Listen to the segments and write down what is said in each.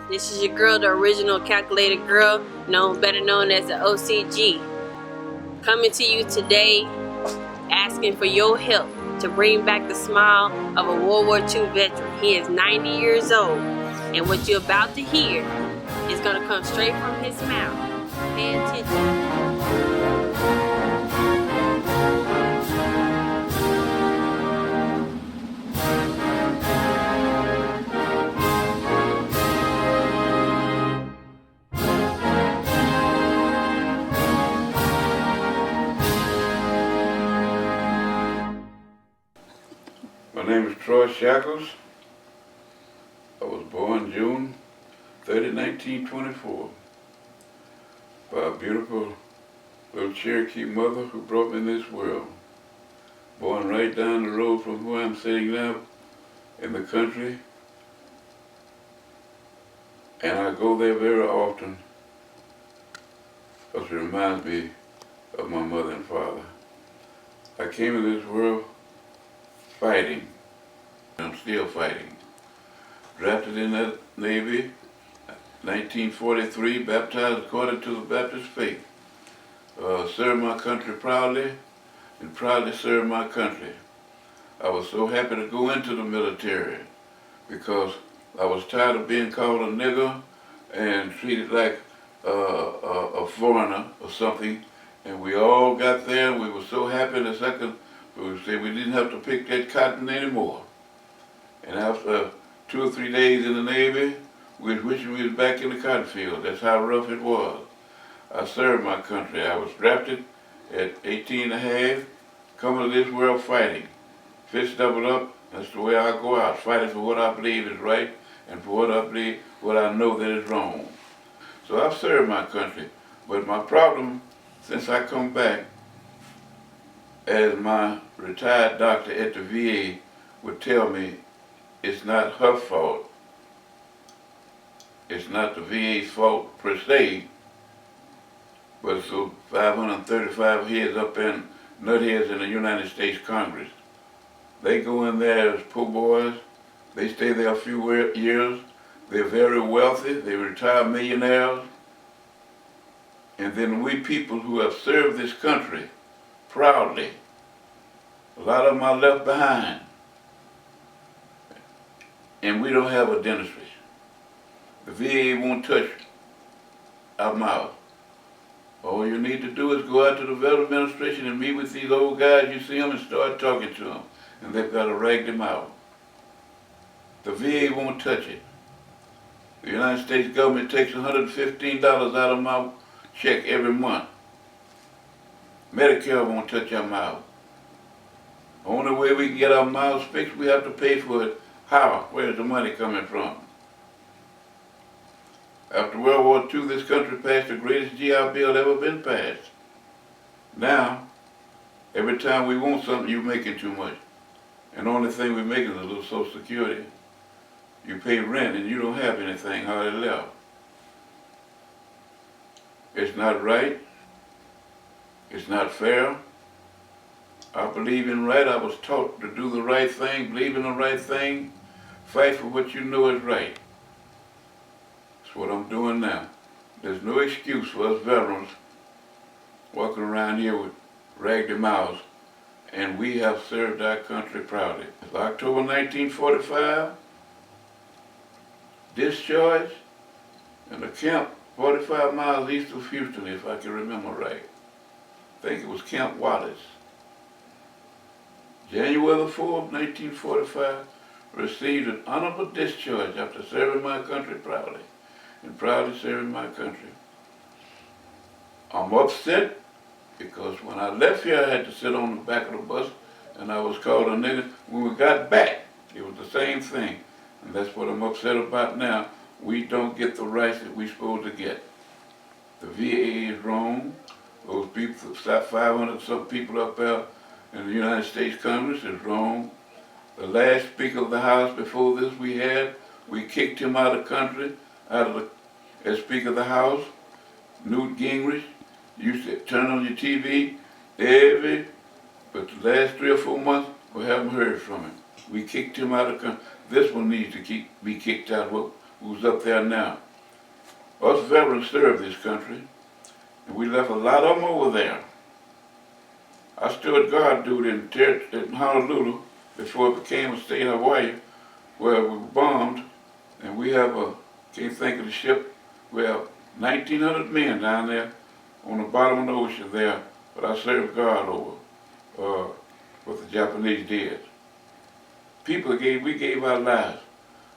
This is your girl, the original calculated girl, better known as the OCG. Coming to you today, asking for your help to bring back the smile of a World War II veteran. He is 90 years old, and what you're about to hear is going to come straight from his mouth. Pay attention. My name is Troy Shackles. I was born June 30, 1924 by a beautiful little Cherokee mother who brought me in this world. Born right down the road from where I'm sitting now in the country, and I go there very often because it reminds me of my mother and father. I came into this world fighting. I'm still fighting. Drafted in the Navy, 1943, baptized according to the Baptist faith. Served my country proudly, and proudly served my country. I was so happy to go into the military because I was tired of being called a nigger and treated like a foreigner or something. And we all got there, and we were so happy the second we said we didn't have to pick that cotton anymore. And after 2 or 3 days in the Navy, we was wishing we was back in the cotton field. That's how rough it was. I served my country. I was drafted at 18 and a half, coming to this world fighting. Fists doubled up, that's the way I go out, fighting for what I believe is right and for what I know that is wrong. So I've served my country, but my problem since I come back, as my retired doctor at the VA would tell me, it's not her fault. It's not the VA's fault per se, but it's the 535 heads up in nutheads in the United States Congress. They go in there as poor boys. They stay there a few years. They're very wealthy. They retire millionaires. And then we people who have served this country proudly, a lot of them are left behind. And we don't have a dentistry. The VA won't touch our mouth. All you need to do is go out to the Veterans Administration and meet with these old guys, you see them, and start talking to them. And they've got to rag them out. The VA won't touch it. The United States government takes $115 out of my check every month. Medicare won't touch our mouth. The only way we can get our mouths fixed, we have to pay for it. How? Where is the money coming from? After World War II, this country passed the greatest GI bill ever been passed. Now, every time we want something, you're making too much. And the only thing we're making is a little Social Security. You pay rent and you don't have anything hardly left. It's not right. It's not fair. I believe in right. I was taught to do the right thing, believe in the right thing, fight for what you know is right. That's what I'm doing now. There's no excuse for us veterans walking around here with raggedy mouths, and we have served our country proudly. It's October 1945, discharged in a camp 45 miles east of Houston, if I can remember right. I think it was Camp Wallace. January the 4th, 1945, received an honorable discharge after serving my country proudly, and proudly serving my country. I'm upset because when I left here, I had to sit on the back of the bus, and I was called a nigger. When we got back, it was the same thing, and that's what I'm upset about now. We don't get the rights that we're supposed to get. The VA is wrong. Those people, 500 some people up there in the United States Congress is wrong. The last Speaker of the House before this we kicked him out of the country, as Speaker of the House. Newt Gingrich used to turn on your TV but the last 3 or 4 months, we haven't heard from him. We kicked him out of the country. This one needs to be kicked out. who's up there now. Us veterans served this country, and we left a lot of them over there. I stood guard duty in Honolulu before it became a state of Hawaii, where we were bombed, and we have can't think of the ship, we have 1,900 men down there on the bottom of the ocean there, but I served guard over what the Japanese did. We gave our lives.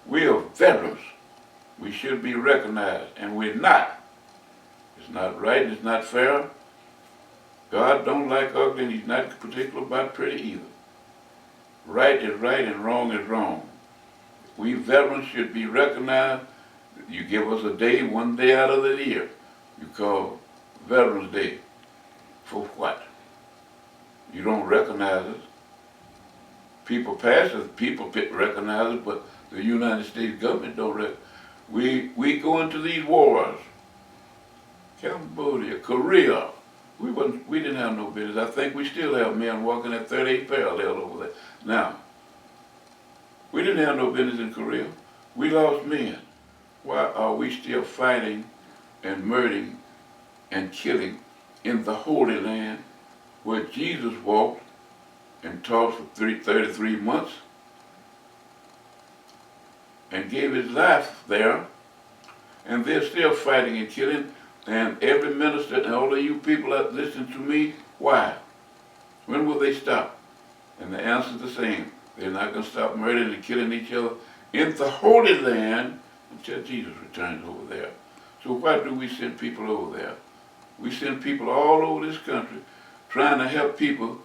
We are veterans. We should be recognized, and we're not. It's not right, it's not fair. God don't like ugly, and he's not particular about pretty either. Right is right and wrong is wrong. We veterans should be recognized. You give us a day, one day out of the year, you call Veterans Day. For what? You don't recognize us. People pass us, people recognize us, but the United States government don't recognize. We go into these wars. Cambodia, Korea. We didn't have no business. I think we still have men walking at 38 parallel over there. Now, we didn't have no business in Korea. We lost men. Why are we still fighting and murdering and killing in the Holy Land where Jesus walked and taught for 33 months and gave his life there, and they're still fighting and killing, and every minister and all of you people that listen to me, why? When will they stop? And the answer is the same. They're not going to stop murdering and killing each other in the Holy Land until Jesus returns over there. So why do we send people over there? We send people all over this country trying to help people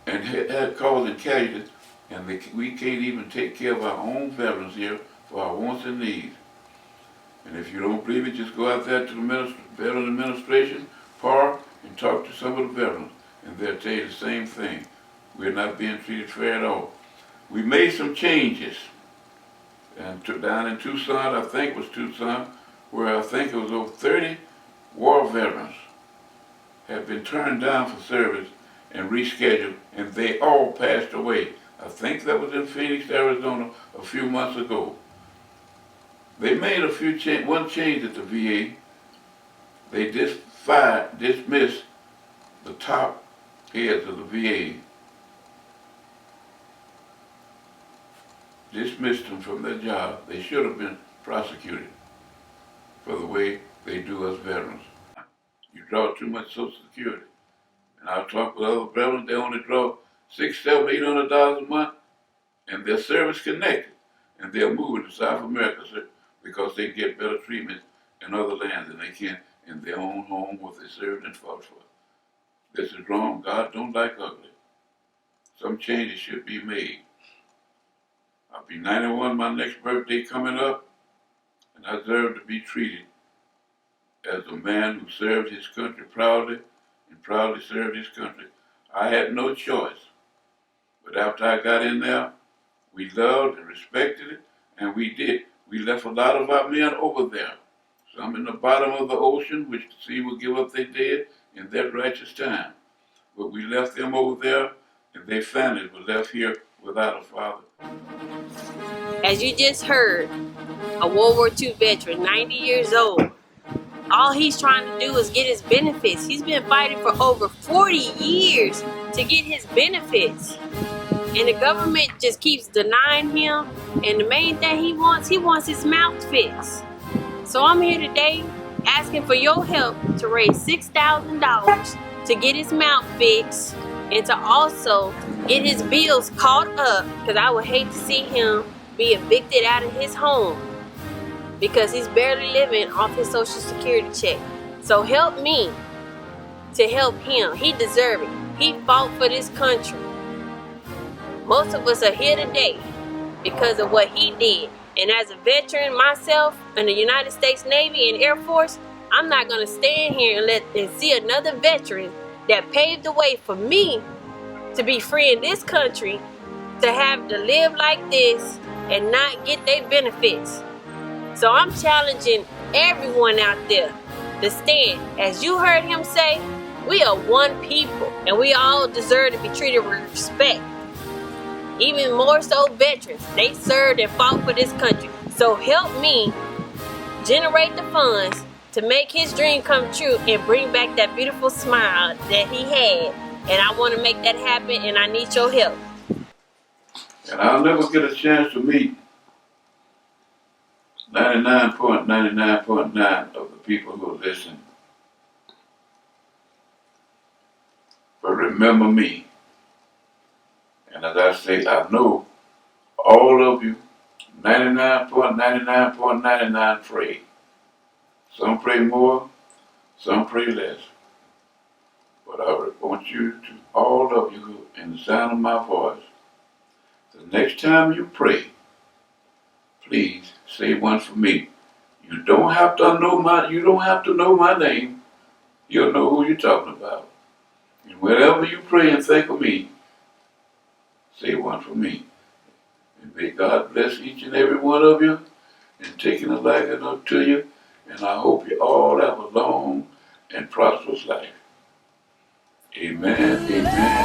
and causing casualties, and we can't even take care of our own veterans here for our wants and needs. And if you don't believe it, just go out there to the Veteran Administration, PAR, and talk to some of the veterans, and they'll tell you the same thing. We're not being treated fair at all. We made some changes, and down in Tucson, I think it was Tucson, where I think it was over 30 war veterans had been turned down for service and rescheduled, and they all passed away. I think that was in Phoenix, Arizona, a few months ago. They made one change at the VA. They dismissed the top heads of the VA. Dismissed them from their job. They should have been prosecuted for the way they do us veterans. You draw too much Social Security. And I've talked with other veterans, they only draw $600, $700, $800 a month, and they're service connected. And they're moving to South America, sir, because they get better treatment in other lands than they can in their own home what they served and fought for. This is wrong. God don't like ugly. Some changes should be made. I'll be 91, my next birthday coming up, and I deserve to be treated as a man who served his country proudly and proudly served his country. I had no choice. But after I got in there, we loved and respected it, and we did. We left a lot of our men over there. Some in the bottom of the ocean, which the sea will give up their dead in that righteous time. But we left them over there, and their families were left here without a father. As you just heard, a World War II veteran, 90 years old, all he's trying to do is get his benefits. He's been fighting for over 40 years to get his benefits. And the government just keeps denying him. And the main thing he wants his mouth fixed. So I'm here today asking for your help to raise $6,000 to get his mouth fixed and to also get his bills caught up, because I would hate to see him be evicted out of his home because he's barely living off his Social Security check. So help me to help him. He deserves it. He fought for this country. Most of us are here today because of what he did. And as a veteran myself in the United States Navy and Air Force, I'm not going to stand here and see another veteran that paved the way for me to be free in this country to have to live like this and not get their benefits. So I'm challenging everyone out there to stand. As you heard him say, we are one people and we all deserve to be treated with respect. Even more so veterans. They served and fought for this country. So help me generate the funds to make his dream come true and bring back that beautiful smile that he had. And I want to make that happen, and I need your help. And I'll never get a chance to meet 99.99.9 of the people who listen. But remember me. And as I say, I know all of you, 99.99.99 pray. Some pray more, some pray less. But I want you to, all of you in the sound of my voice, the next time you pray, please say one for me. You don't have to know my name. You'll know who you're talking about. And whenever you pray and think of me, say one for me. And may God bless each and every one of you and taking a liking up to you. And I hope you all have a long and prosperous life. Amen, amen.